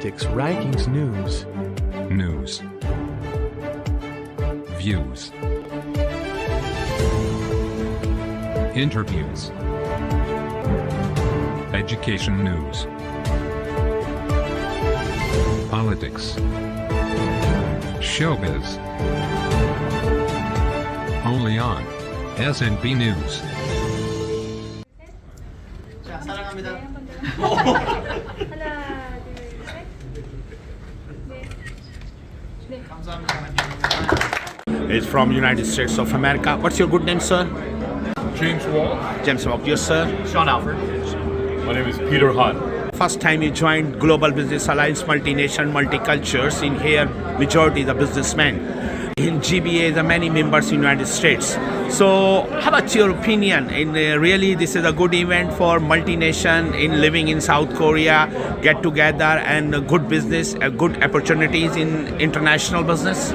Statistics, Rankings, News. News. Views. Interviews. Education news. Politics. Showbiz. Only on SNB News. 자, 사랑합니다. 하나, 둘, 셋. 네. 네. 감사합니다. Is from United States of America. What's your good name, sir? James Wall. James Walk. Yes, sir. Sean Alford. My name is Peter Hunt. First time you joined Global Business Alliance, multinational, multicultures. In here, majority the businessmen. In GBA, the many members in United States. So, how about your opinion? In really, this is a good event for multination in living in South Korea, get together and good business, good opportunities in international business.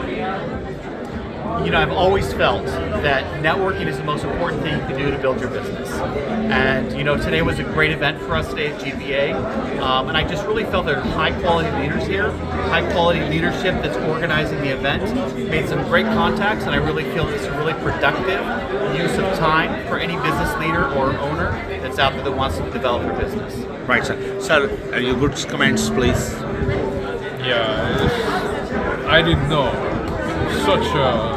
You know, I've always felt that networking is the most important thing you can do to build your business. And, you know, today was a great event for us today at GBA. And I just really felt there are high quality leaders here, high quality leadership that's organizing the event, made some great contacts, and I really feel it's a really productive use of time for any business leader or owner that's out there that wants to develop their business. Right, sir. Sir, your good comments, please. Yeah, I didn't know such a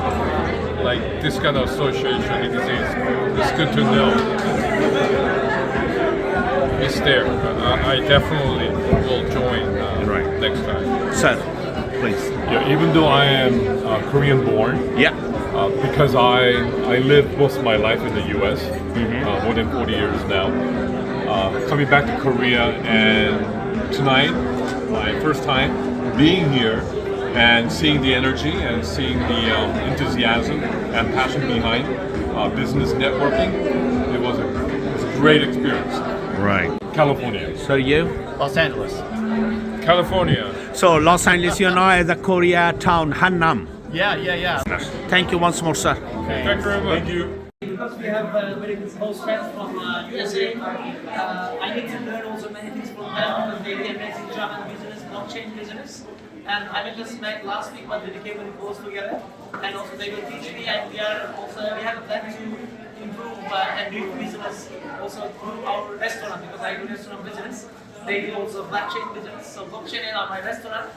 this kind of association exists. It's good to know it's there. I definitely will join next time. Sir, please. Yeah, even though I am Korean born, Yeah. because I lived most of my life in the U.S. More than 40 years now. Coming back to Korea, and tonight, my first time being here and seeing the energy and seeing the enthusiasm and passion behind business networking, it was a great experience. Right. California. So you? Los Angeles. California. So Los Angeles, you know, as a Korea town, Hannam. Yeah. Thank you once more, sir. Thank you very much. Thank you. Because we have very close friends from USA, I need to learn also many things from them because they do amazing job in business, blockchain business. And I just met last week, but we became very close together. And also they will teach me, and we have a plan to improve and do business also through our restaurant, because I do restaurant business. They do also blockchain business. So blockchain in my restaurant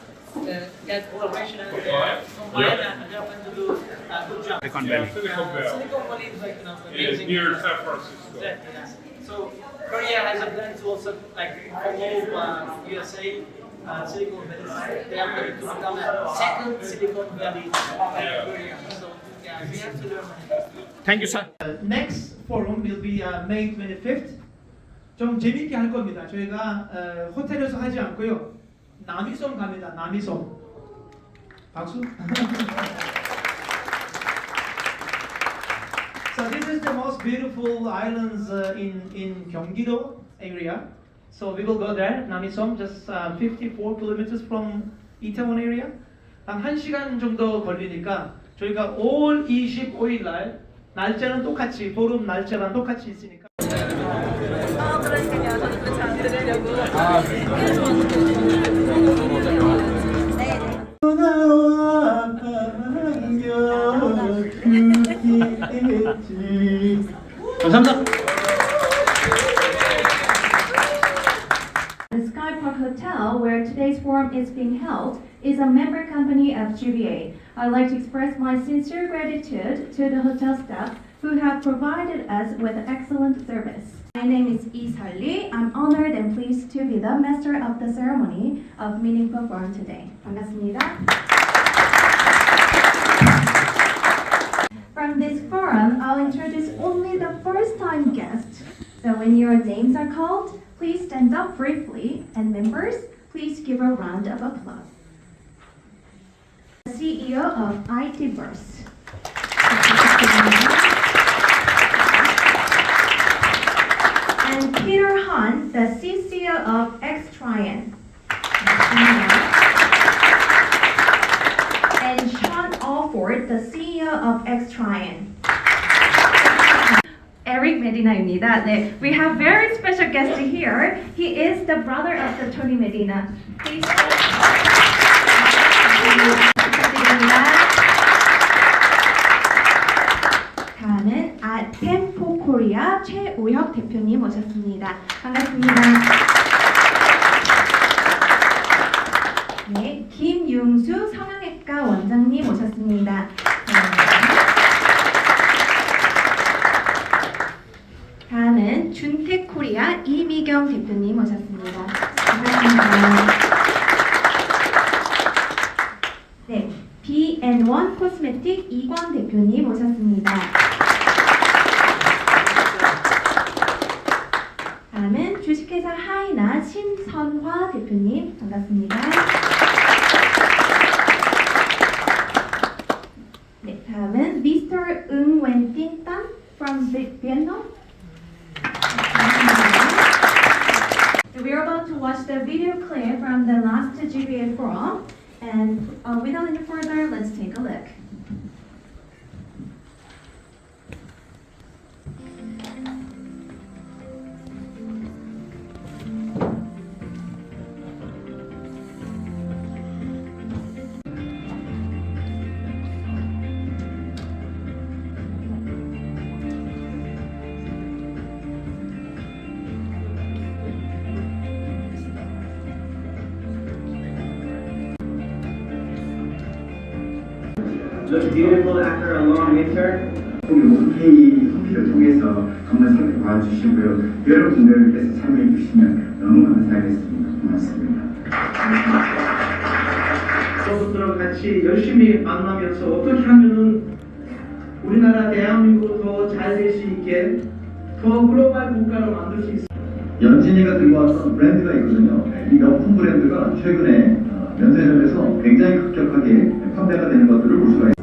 get collaboration and combine, and they are going to do a good job. Silicon Valley. Silicon Valley is like amazing. Near San Francisco. Exactly, yeah. So Korea has a plan to also follow USA. Silicon Valley. They are going to become a second Silicon Valley like Korea. So yeah, we have to learn. Thank you, sir. Next forum will be May 25th. 좀 재밌게 할 겁니다. 저희가 호텔에서 하지 않고요. 남이섬 갑니다. 남이섬. 박수. So this is the most beautiful islands in Gyeonggi-do area. So we will go there, Namisom, just 54 kilometers from Itaewon area. 한 1시간 정도 걸리니까 저희가 5월 25일 날 날짜는 똑같이, 포럼 날짜랑 똑같이 있으니까. 그러니까요. 저도 그렇게 안 들으려고. 감사합니다. The Sky Park Hotel, where today's forum is being held, is a member company of GBA. I'd like to express my sincere gratitude to the hotel staff who have provided us with excellent service. My name is Lee Sal-lee. I'm honored and pleased to be the master of the ceremony of Meaningful Forum today. 반갑습니다. From this forum, I'll introduce only the first-time guests. So when your names are called, please stand up briefly, and members, please give a round of applause. The CEO of ITverse. And Peter Han, the CCO of Xtrion. And Sean Alford, the CEO of Xtrion. Eric Tony Medina입니다. 네, we have very special guest here. He is the brother of the Tony Medina. Please. 다음은 템포 코리아 최우혁 대표님 모셨습니다. 반갑습니다. 네, 김용수 성형외과 원장님 모셨습니다. 다음은 준택 코리아 이미경 대표님 모셨습니다. 반갑습니다. 네, B&1 코스메틱 이권 대표님 모셨습니다. 다음은 주식회사 하이나 신선화 대표님 반갑습니다. 네, 다음은 Mr. 응웬틴딴 from Vietnam. We are about to watch the video clip from the last GBA Forum, and without any further, let's take a look. Just beautiful after a long winter. 오케이 커피를 통해서 정말 사랑을 봐주시고요. 여러분들께서 참여해 주시면 너무 감사하겠습니다. 고맙습니다. 저분들과 같이 열심히 만나면서 어떻게 하면은 우리나라 대한민국을 더 잘 될 수 있게 더 글로벌 국가로 만들 수 있어요. 연진이가 들고 왔던 브랜드가 있거든요. 이 명품 브랜드가 최근에 면세점에서 굉장히 급격하게 판매가 되는 것들을 볼 수가 있습니다.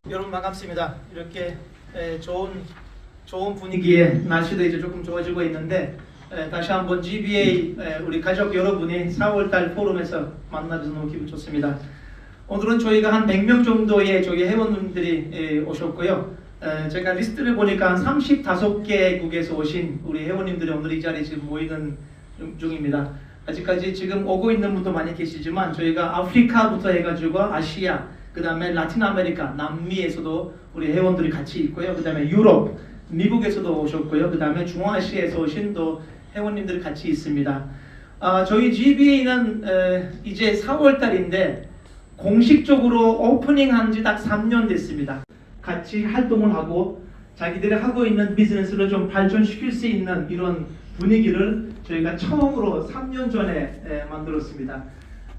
여러분 반갑습니다. 이렇게 좋은 분위기에 날씨도 이제 조금 좋아지고 있는데 다시 한번 GBA 우리 가족 여러분이 4월달 포럼에서 만나서 너무 기분 좋습니다. 오늘은 저희가 한 100명 정도의 저희 회원님들이 오셨고요. 제가 리스트를 보니까 한 35개국에서 오신 우리 회원님들이 오늘 이 자리에 지금 모이는 중입니다. 아직까지 지금 오고 있는 분도 많이 계시지만 저희가 아프리카부터 해가지고 아시아, 그 다음에 라틴 아메리카, 남미에서도 우리 회원들이 같이 있고요. 그 다음에 유럽, 미국에서도 오셨고요. 그 다음에 중앙아시아에서 오신 또 회원님들이 같이 있습니다. 저희 GBA는 이제 4월달인데 공식적으로 오프닝한 지 딱 3년 됐습니다. 같이 활동을 하고 자기들이 하고 있는 비즈니스를 좀 발전시킬 수 있는 이런 분위기를 저희가 처음으로 3년 전에 만들었습니다.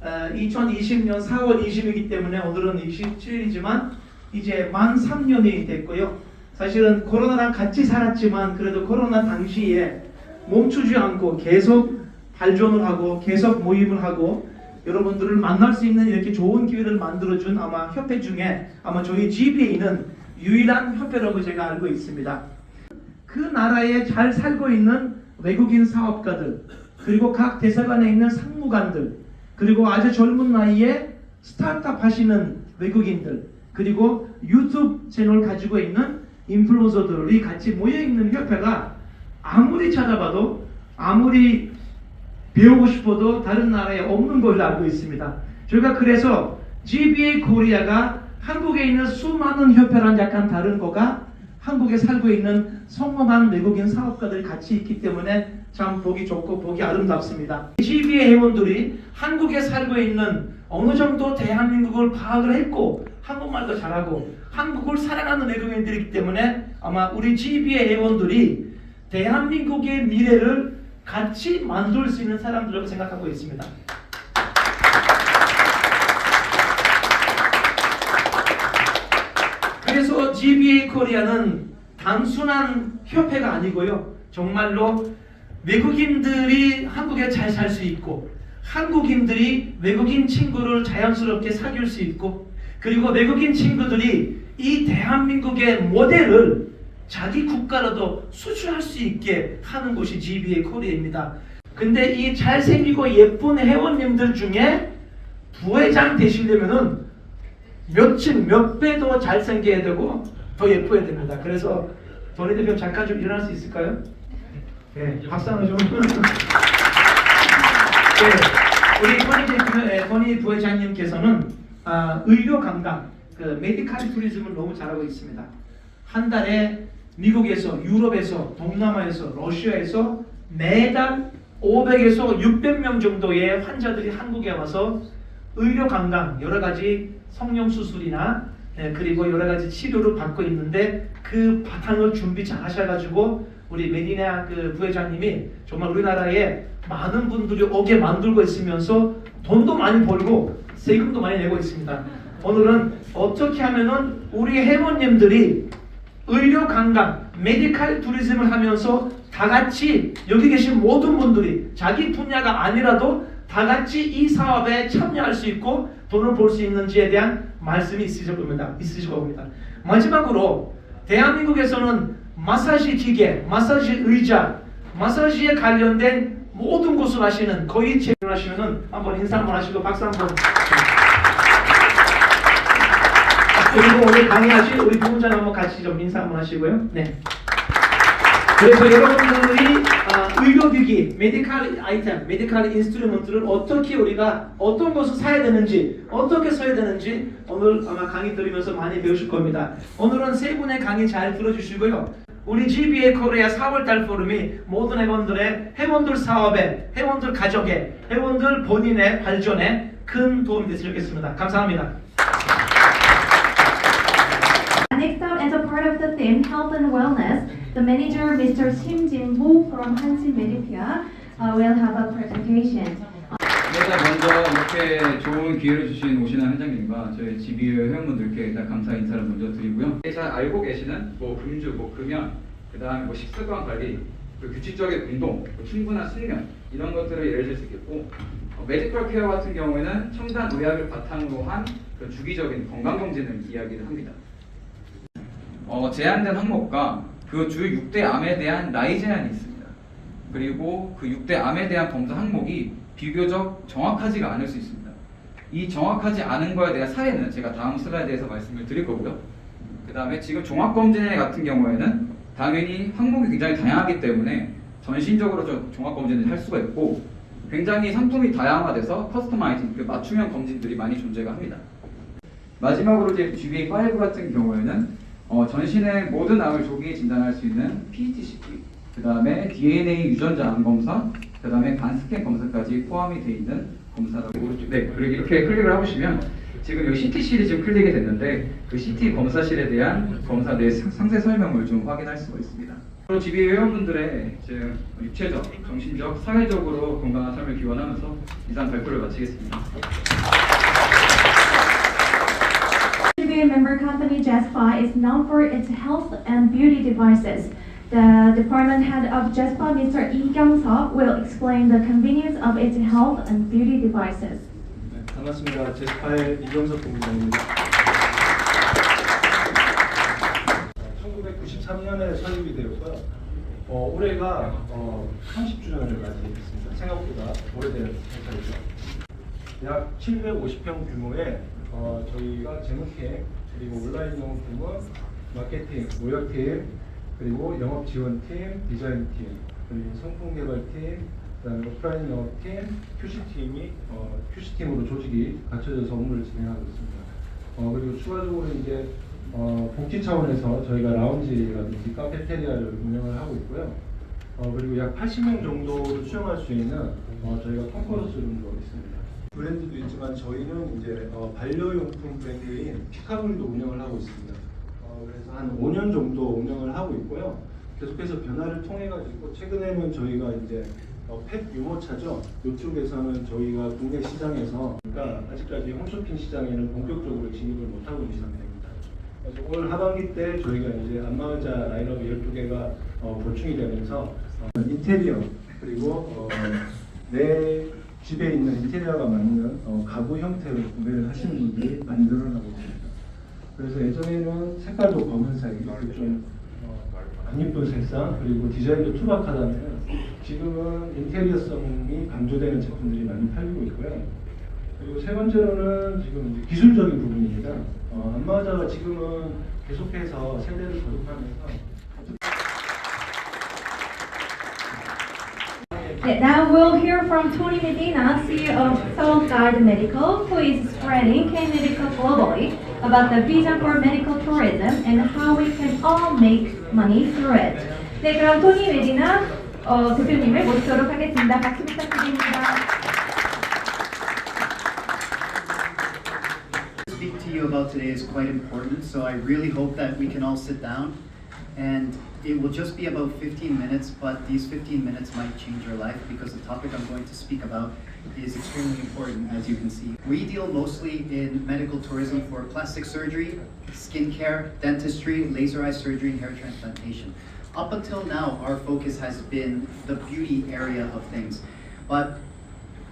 2020년 4월 20일이기 때문에 오늘은 27일이지만 이제 만 3년이 됐고요. 사실은 코로나랑 같이 살았지만 그래도 코로나 당시에 멈추지 않고 계속 발전을 하고 계속 모임을 하고 여러분들을 만날 수 있는 이렇게 좋은 기회를 만들어준 아마 협회 중에 아마 저희 GBA는 유일한 협회라고 제가 알고 있습니다. 그 나라에 잘 살고 있는 외국인 사업가들, 그리고 각 대사관에 있는 상무관들, 그리고 아주 젊은 나이에 스타트업 하시는 외국인들, 그리고 유튜브 채널 가지고 있는 인플루언서들이 같이 모여있는 협회가 아무리 찾아봐도 아무리 배우고 싶어도 다른 나라에 없는 걸로 알고 있습니다. 저희가 그래서 GBA 코리아가 한국에 있는 수많은 협회랑 약간 다른 거가 한국에 살고 있는 성공한 외국인 사업가들이 같이 있기 때문에 참 보기 좋고 보기 아름답습니다. GBA 회원들이 한국에 살고 있는 어느 정도 대한민국을 파악을 했고 한국말도 잘하고 한국을 사랑하는 외국인들이기 때문에 아마 우리 GBA 회원들이 대한민국의 미래를 같이 만들 수 있는 사람들이라고 생각하고 있습니다. 그래서 GBA 코리아는 단순한 협회가 아니고요. 정말로 외국인들이 한국에 잘 살 수 있고 한국인들이 외국인 친구를 자연스럽게 사귈 수 있고 그리고 외국인 친구들이 이 대한민국의 모델을 자기 국가로도 수출할 수 있게 하는 곳이 GBA 코리아입니다. 근데 이 잘생기고 예쁜 회원님들 중에 부회장 되시려면은 몇 배 더 잘생겨야 되고 더 예뻐야 됩니다. 그래서 도니 대표 잠깐 좀 일어날 수 있을까요? 네, 박수 한번 좀. 네, 우리 토니 부회장님께서는 의료 관광, 그 메디칼 투리즘을 너무 잘하고 있습니다. 한 달에 미국에서, 유럽에서, 동남아에서, 러시아에서 매달 500에서 600명 정도의 환자들이 한국에 와서 의료 관광, 여러 가지 성형 수술이나 그리고 여러 가지 치료를 받고 있는데 그 바탕을 준비 잘 하셔가지고 우리 메디나 그 부회장님이 정말 우리나라에 많은 분들이 오게 만들고 있으면서 돈도 많이 벌고 세금도 많이 내고 있습니다. 오늘은 어떻게 하면은 우리 회원님들이 의료 관광, 메디칼 투리즘을 하면서 다 같이 여기 계신 모든 분들이 자기 분야가 아니라도 다 같이 이 사업에 참여할 수 있고 돈을 벌 수 있는지에 대한 말씀이 있으실 겁니다. 마지막으로 대한민국에서는 마사지 기계, 마사지 의자, 마사지에 관련된 모든 곳을 하시는 거의 제공하시면은 한번 인사 한번 하시고 박수 한번. 그리고 오늘 강의하실 우리 부원장 한번 같이 좀 인사 한번 하시고요. 네. 그래서 여러분들이 의료기기, 메디칼 아이템, 메디칼 인스트루먼트를 어떻게 우리가 어떤 것을 사야 되는지, 어떻게 써야 되는지 오늘 아마 강의 들으면서 많이 배우실 겁니다. 오늘은 세 분의 강의 잘 들어주시고요. 우리 GBA 코리아 4월달 포럼이 모든 회원들 사업에, 회원들 가족에, 회원들 본인의 발전에 큰 도움이 됐으면 좋겠습니다. 감사합니다. Next up, as a part of the theme Health and Wellness, the manager, Mr. Sim Jin-woo from Hansin Medicare, will have a presentation. 일단 먼저 이렇게 좋은 기회를 주신 오신환 회장님과 저희 GBA 회원분들께 일단 감사 인사를 먼저 드리고요. 잘 알고 계시는 금주, 금연, 그다음에 식습관 관리, 규칙적인 운동, 충분한 수면 이런 것들을 예를 들 수 있겠고 메디컬 케어 같은 경우에는 첨단 의학을 바탕으로 한 주기적인 건강 검진을 이야기를 합니다. 제한된 항목과 그 주 6대 암에 대한 나이 제한이 있습니다. 그리고 그 6대 암에 대한 검사 항목이 비교적 정확하지가 않을 수 있습니다. 이 정확하지 않은 거에 대한 사례는 제가 다음 슬라이드에서 말씀을 드릴 거고요. 그 다음에 지금 종합검진 같은 경우에는 당연히 항목이 굉장히 다양하기 때문에 전신적으로 종합검진을 할 수가 있고 굉장히 상품이 다양화돼서 커스터마이징, 맞춤형 검진들이 많이 존재가 합니다. 마지막으로 이제 GBA5 같은 경우에는 전신의 모든 암을 조기에 진단할 수 있는 PET-CT, 그 다음에 DNA 유전자 암 검사, 그 다음에 간 스캔 검사까지 포함이 되어 있는 검사라고 오른쪽, 네, 그리고 이렇게 클릭을 해보시면 지금 여기 CT실이 지금 클릭이 됐는데 그 CT 검사실에 대한 검사 내 상세 설명을 좀 확인할 수가 있습니다. GBA 회원분들의 육체적, 정신적, 사회적으로 건강한 삶을 기원하면서 이상 발표를 마치겠습니다. GBA member company JESPA is known for its health and beauty devices. The department head of JESPA, Mr. Lee Kyung-seok, will explain the convenience of its health and beauty devices. 네, 반갑습니다. 제스파의 이경석 본부장입니다. 1993년에 설립이 되었고요. 올해가 30주년을 맞이했습니다. 생각보다 오래된 회사이죠. 약 750평 규모의 저희가 재무팀, 그리고 온라인 영업팀은 마케팅, 무역팀, 그리고 영업지원팀, 디자인팀, 그리고 상품개발팀, 그다음에 오프라인 영업팀, QC팀이 QC팀으로 조직이 갖춰져서 업무를 진행하고 있습니다. 그리고 추가적으로 이제 복지 차원에서 저희가 라운지라든지 카페테리아를 운영을 하고 있고요. 그리고 약 80명 정도를 수용할 수 있는 저희가 컨퍼런스 룸도 있습니다. 브랜드도 있지만 저희는 이제 반려용품 브랜드인 피카몰도 운영을 하고 있습니다. 그래서 한 5년 정도 운영을 하고 있고요. 계속해서 변화를 통해 가지고 최근에는 저희가 이제 펫 유모차죠. 이쪽에서는 저희가 국내 시장에서 그러니까 아직까지 홈쇼핑 시장에는 본격적으로 진입을 못하고 있는 상태입니다. 그래서 올 하반기 때 저희가 이제 안마의자 라인업 12개가 보충이 되면서 인테리어 그리고 내 집에 있는 인테리어가 맞는 가구 형태로 구매를 하시는 분들이 많이 늘어나고 있습니다. 그래서 예전에는 색깔도 검은색 이렇게 좀 안 예쁜 색상 그리고 디자인도 투박하다면 지금은 인테리어성이 강조되는 제품들이 많이 팔리고 있고요. 그리고 세 번째로는 지금 이제 기술적인 부분입니다. 안마의자가 지금은 계속해서 세대를 거듭하면서 Now we'll hear from Tony Medina, CEO of Soul Guide Medical, who is spreading K-Medical globally about the vision for medical tourism and how we can all make money through it. 네, 그럼 토니 메디나 대표님을 모시도록 하겠습니다. 박수 부탁드립니다. Speak to you about today is quite important, so I really hope that we can all sit down, and it will just be about 15 minutes, but these 15 minutes might change your life because the topic I'm going to speak about is extremely important, as you can see. We deal mostly in medical tourism for plastic surgery, skincare, dentistry, laser eye surgery, and hair transplantation. Up until now, our focus has been the beauty area of things, but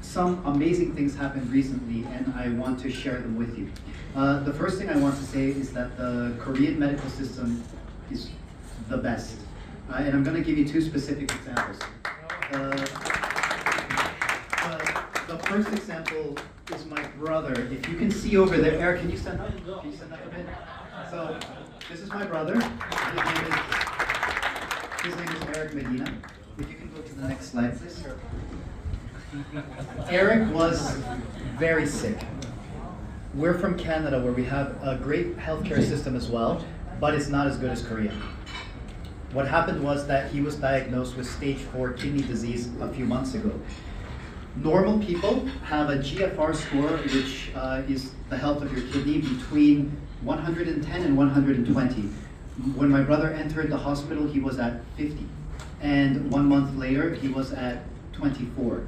some amazing things happened recently, and I want to share them with you. The first thing I want to say is that the Korean medical system is the best. And I'm going to give you two specific examples. The first example is my brother. If you can see over there, Eric, can you stand up? Can you stand up a bit? So, this is my brother. His name is Eric Medina. If you can go to the next slide, please. Eric was very sick. We're from Canada, where we have a great healthcare system as well, but it's not as good as Korea. What happened was that he was diagnosed with stage 4 kidney disease a few months ago. Normal people have a GFR score, which is the health of your kidney, between 110 and 120. When my brother entered the hospital, he was at 50. And 1 month later, he was at 24.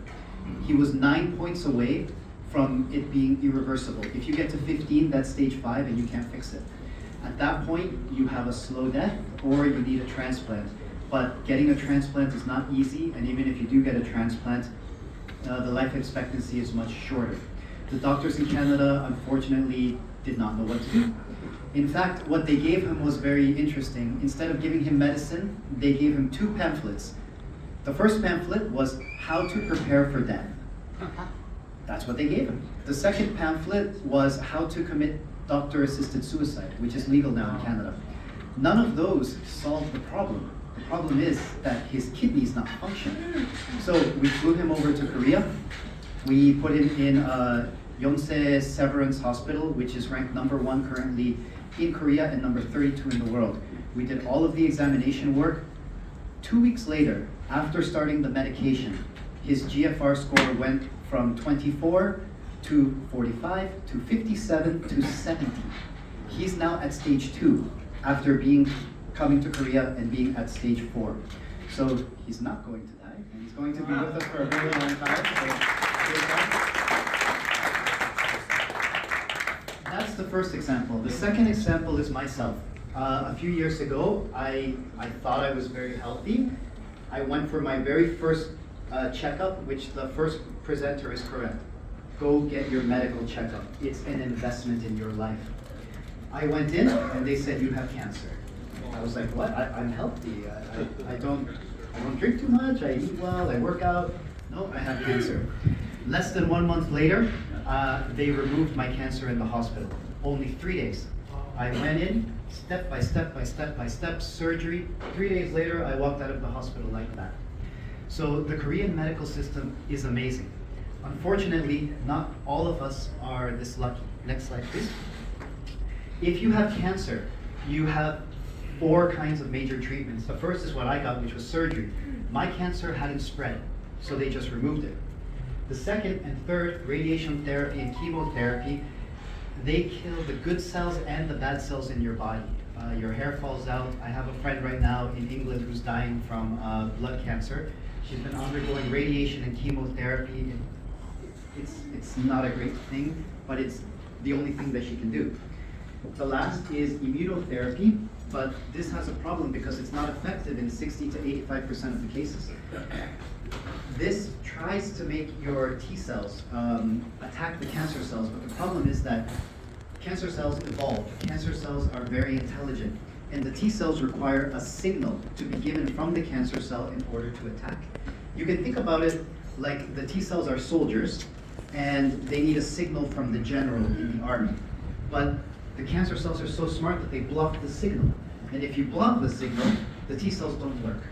He was 9 points away from it being irreversible. If you get to 15, that's stage 5 and you can't fix it. At that point, you have a slow death or you need a transplant. But getting a transplant is not easy, and even if you do get a transplant, the life expectancy is much shorter. The doctors in Canada, unfortunately, did not know what to do. In fact, what they gave him was very interesting. Instead of giving him medicine, they gave him 2 pamphlets. The first pamphlet was how to prepare for death. That's what they gave him. The second pamphlet was how to commit doctor-assisted suicide, which is legal now in Canada. None of those solved the problem. The problem is that his kidneys not functioning. So we flew him over to Korea. We put him in Yonsei Severance Hospital, which is ranked #1 currently in Korea and number 32 in the world. We did all of the examination work. 2 weeks later, after starting the medication, his GFR score went from 24 to 45 to 57 to 70. He's now at stage 2 after coming to Korea and being at stage 4. So he's not going to die, and he's going to be with us for a very long time. That's the first example. The second example is myself. A few years ago, I thought I was very healthy. I went for my very first checkup, which the first presenter is correct. Go get your medical checkup. It's an investment in your life. I went in and they said, you have cancer. I was like, what? I'm healthy. I don't drink too much. I eat well. I work out. No, I have cancer. Less than 1 month later, they removed my cancer in the hospital. Only 3 days. I went in, step by step by step by step, surgery. 3 days later, I walked out of the hospital like that. So the Korean medical system is amazing. Unfortunately, not all of us are this lucky. Next slide, please. If you have cancer, you have 4 kinds of major treatments. The first is what I got, which was surgery. My cancer hadn't spread, so they just removed it. The second and third, radiation therapy and chemotherapy, they kill the good cells and the bad cells in your body. Your hair falls out. I have a friend right now in England who's dying from blood cancer. She's been undergoing radiation and chemotherapy. It's not a great thing, but it's the only thing that she can do. The last is immunotherapy, but this has a problem because it's not effective in 60 to 85% of the cases. This tries to make your T cells attack the cancer cells, but the problem is that cancer cells evolve. Cancer cells are very intelligent, and the T cells require a signal to be given from the cancer cell in order to attack. You can think about it like the T cells are soldiers, and they need a signal from the general in the army. But the cancer cells are so smart that they block the signal. And if you block the signal, the T cells don't work.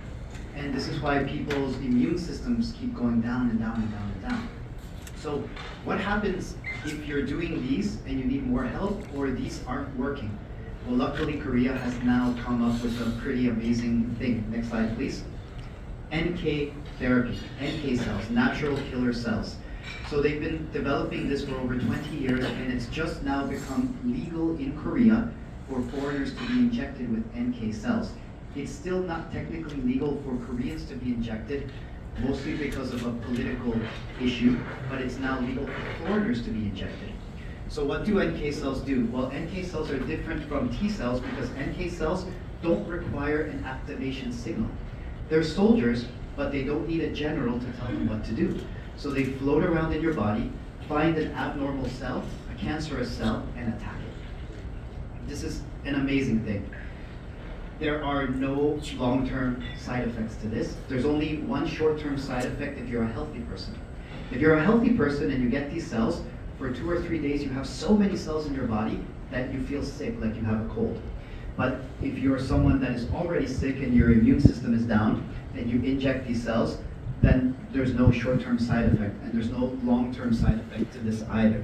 And this is why people's immune systems keep going down and down and down and down. So what happens if you're doing these and you need more help or these aren't working? Well, luckily Korea has now come up with a pretty amazing thing. Next slide, please. NK therapy, NK cells, natural killer cells. So they've been developing this for over 20 years, and it's just now become legal in Korea for foreigners to be injected with NK cells. It's still not technically legal for Koreans to be injected, mostly because of a political issue, but it's now legal for foreigners to be injected. So what do NK cells do? Well, NK cells are different from T cells because NK cells don't require an activation signal. They're soldiers, but they don't need a general to tell them what to do. So they float around in your body, find an abnormal cell, a cancerous cell, and attack it. This is an amazing thing. There are no long-term side effects to this. There's only one short-term side effect if you're a healthy person. If you're a healthy person and you get these cells, for 2 or 3 days you have so many cells in your body that you feel sick, like you have a cold. But if you're someone that is already sick and your immune system is down, and you inject these cells, then there's no short-term side effect, and there's no long-term side effect to this either.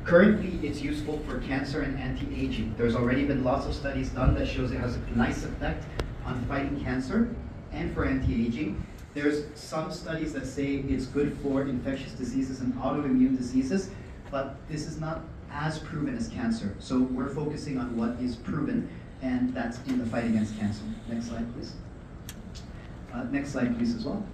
Currently, it's useful for cancer and anti-aging. There's already been lots of studies done that shows it has a nice effect on fighting cancer and for anti-aging. There's some studies that say it's good for infectious diseases and autoimmune diseases, but this is not as proven as cancer. So we're focusing on what is proven, and that's in the fight against cancer. Next slide, please. Next slide, please, as well.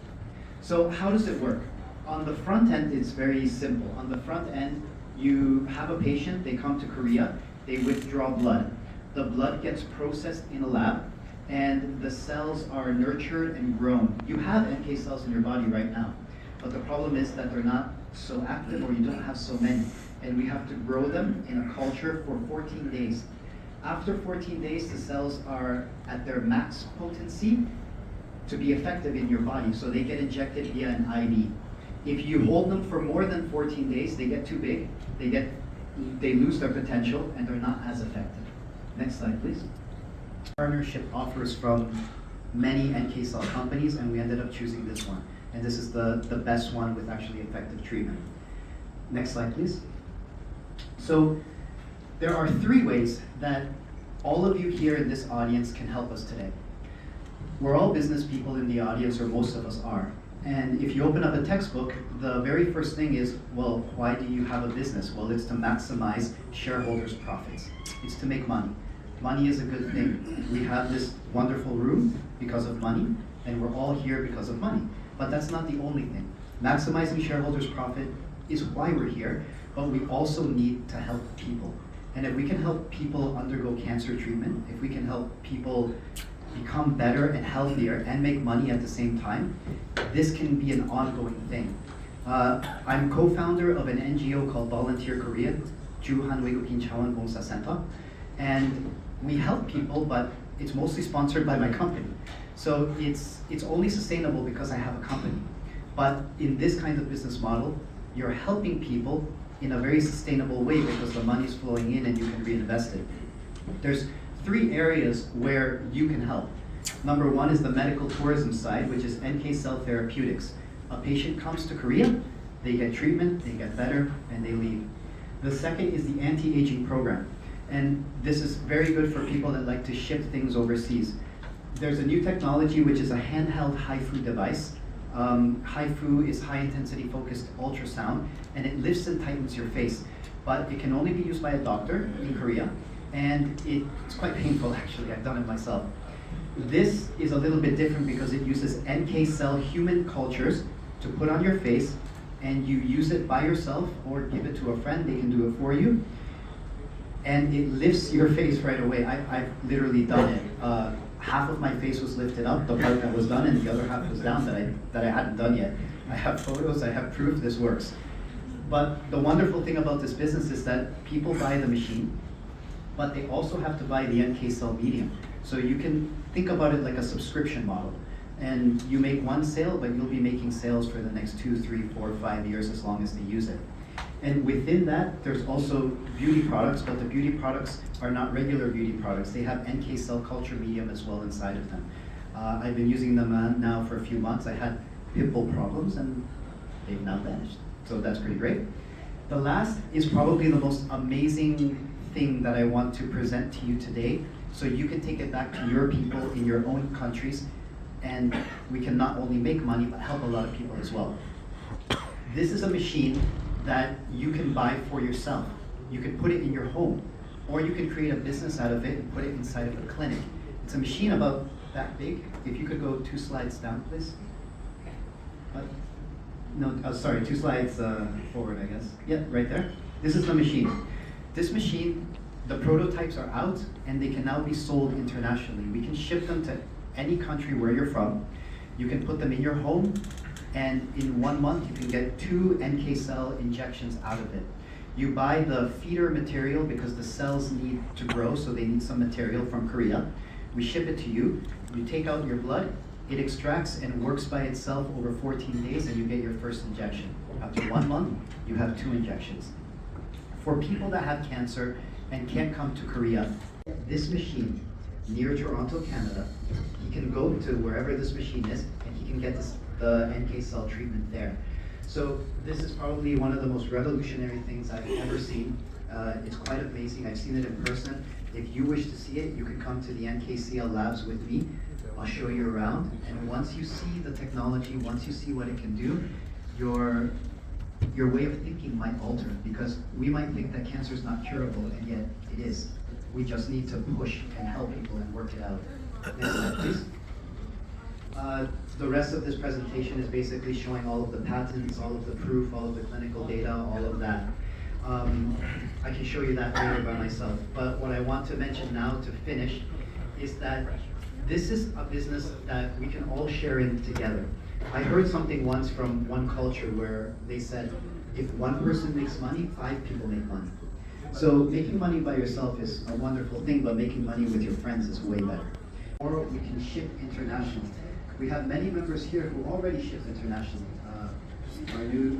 So how does it work? On the front end, it's very simple. On the front end, you have a patient, they come to Korea, they withdraw blood. The blood gets processed in a lab, and the cells are nurtured and grown. You have NK cells in your body right now, but the problem is that they're not so active, or you don't have so many. And we have to grow them in a culture for 14 days. After 14 days, the cells are at their max potency to be effective in your body, so they get injected via an IV. If you hold them for more than 14 days, they get too big, they lose their potential, and they're not as effective. Next slide, please. Partnership offers from many NK cell companies, and we ended up choosing this one. And this is the best one with actually effective treatment. Next slide, please. So there are 3 ways that all of you here in this audience can help us today. We're all business people in the audience, or most of us are. And if you open up a textbook, the very first thing is, well, why do you have a business? Well, it's to maximize shareholders' profits. It's to make money. Money is a good thing. We have this wonderful room because of money, and we're all here because of money. But that's not the only thing. Maximizing shareholders' profit is why we're here, but we also need to help people. And if we can help people undergo cancer treatment, if we can help people become better and healthier and make money at the same time, this can be an ongoing thing. I'm co-founder of an NGO called Volunteer Korea, Juhan Wegukin Chawan Bongsa Center, and we help people, but it's mostly sponsored by my company. So it's only sustainable because I have a company. But in this kind of business model, you're helping people in a very sustainable way because the money's flowing in and you can reinvest it. There's 3 areas where you can help. Number one is the medical tourism side, which is NK cell therapeutics. A patient comes to Korea, they get treatment, they get better, and they leave. The second is the anti-aging program. And this is very good for people that like to ship things overseas. There's a new technology which is a handheld HIFU device. HIFU is high intensity focused ultrasound, and it lifts and tightens your face. But it can only be used by a doctor in Korea, and it's quite painful actually, I've done it myself. This is a little bit different because it uses NK cell human cultures to put on your face, and you use it by yourself or give it to a friend, they can do it for you. And it lifts your face right away. I've literally done it. Half of my face was lifted up, the part that was done, and the other half was down that I hadn't done yet. I have photos, I have proof this works. But the wonderful thing about this business is that people buy the machine, but they also have to buy the NK cell medium. So you can think about it like a subscription model. And you make one sale, but you'll be making sales for the next 2, 3, 4, 5 years as long as they use it. And within that, there's also beauty products, but the beauty products are not regular beauty products. They have NK cell culture medium as well inside of them. I've been using them now for a few months. I had pimple problems and they've now vanished. So that's pretty great. The last is probably the most amazing thing that I want to present to you today, so you can take it back to your people in your own countries, and we can not only make money, but help a lot of people as well. This is a machine that you can buy for yourself. You can put it in your home, or you can create a business out of it and put it inside of a clinic. It's a machine about that big. If you could go 2 slides down, please. No, sorry, 2 slides forward, I guess. Yeah, right there. This is the machine. This machine, the prototypes are out, and they can now be sold internationally. We can ship them to any country where you're from. You can put them in your home, and in 1 month you can get 2 NK cell injections out of it. You buy the feeder material because the cells need to grow, so they need some material from Korea. We ship it to you. You take out your blood, it extracts and works by itself over 14 days, and you get your first injection. After 1 month, you have 2 injections. For people that have cancer and can't come to Korea, this machine near Toronto, Canada, he can go to wherever this machine is, and he can get the NK cell treatment there. So this is probably one of the most revolutionary things I've ever seen. It's quite amazing. I've seen it in person. If you wish to see it, you can come to the NKCL labs with me. I'll show you around, and once you see the technology, once you see what it can do, your way of thinking might alter, because we might think that cancer is not curable, and yet it is. We just need to push and help people and work it out. Next slide, please. The rest of this presentation is basically showing all of the patents, all of the proof, all of the clinical data, all of that. I can show you that later by myself. But what I want to mention now to finish is that this is a business that we can all share in together. I heard something once from one culture where they said, if one person makes money, 5 people make money. So making money by yourself is a wonderful thing, but making money with your friends is way better. Or we can ship internationally. We have many members here who already ship internationally.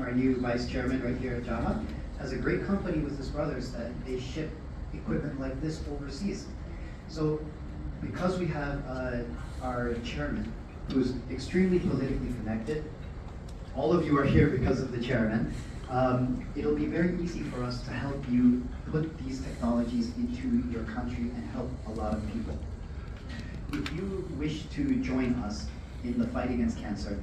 Our new vice chairman right here at Java has a great company with his brothers that they ship equipment like this overseas. So because we have our chairman, who's extremely politically connected, all of you are here because of the chairman, it'll be very easy for us to help you put these technologies into your country and help a lot of people. If you wish to join us in the fight against cancer,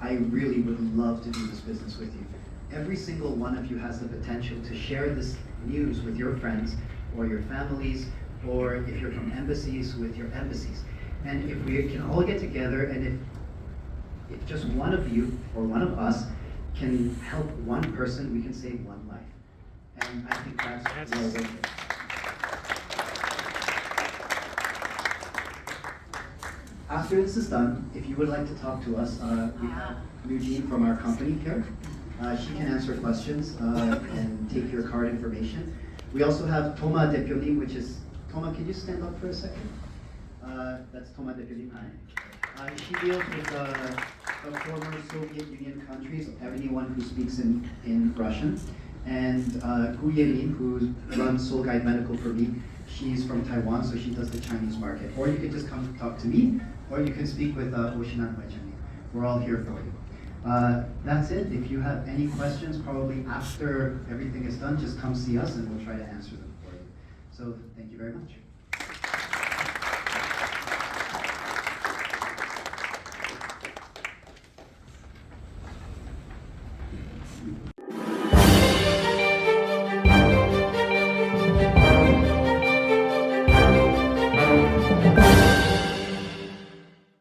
I really would love to do this business with you. Every single one of you has the potential to share this news with your friends or your families, or if you're from embassies, with your embassies. And if we can all get together, and if just one of you or one of us can help one person, we can save one life. And I think that's well worth it. After this is done, if you would like to talk to us, we have Eugene from our company here. She can answer questions and take your card information. We also have Toma Deputy, which is, Toma, can you stand up for a second? That's Toma Deputy. She deals with the former Soviet Union countries, anyone who speaks in Russian. And Gu Yerin, who runs Soul Guide Medical for me, she's from Taiwan, so she does the Chinese market. Or you can just come talk to me, or you can speak with Oshinan Huichani. We're all here for you. That's it. If you have any questions, probably after everything is done, just come see us and we'll try to answer them for you. So thank you very much.